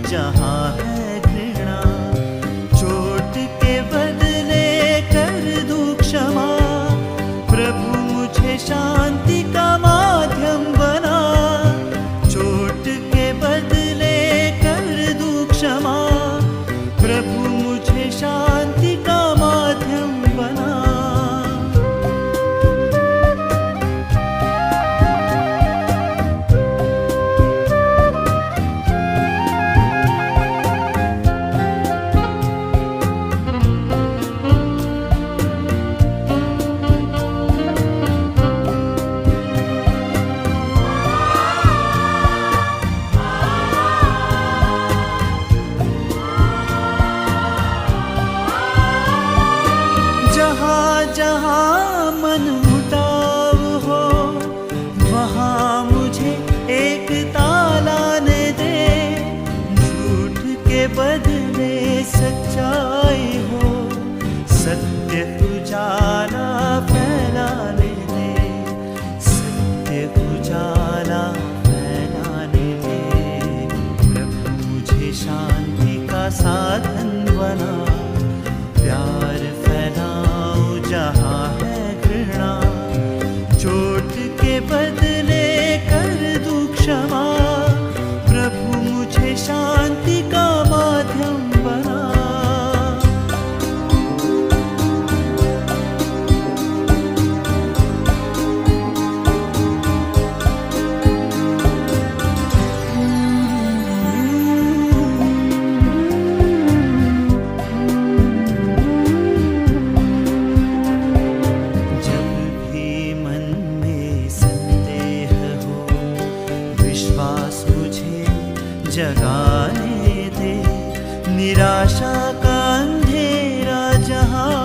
जहाँ है घृणा। चोट के बदले कर दूं क्षमा, प्रभु मुझे शांति का माध्यम बना। चोट के बदले कर दूं क्षमा, प्रभु मुझे शांति का माध्यम बना। जहाँ जहाँ मन मुटाव हो, वहाँ मुझे एकता लाने दे। झूठ के बदले सच्चाई हो, सत्य उजाला फैलाने दे। सत्य उजाला फैलाने दे। प्रभु मुझे शांति का साधन बना। प्यार फैलाओ जहाँ है घृणा। चोट के बदले कर दूं क्षमा, प्रभु मुझे शांति का माध्यम बना। जगाने दे। निराशा का अंधेरा जहाँ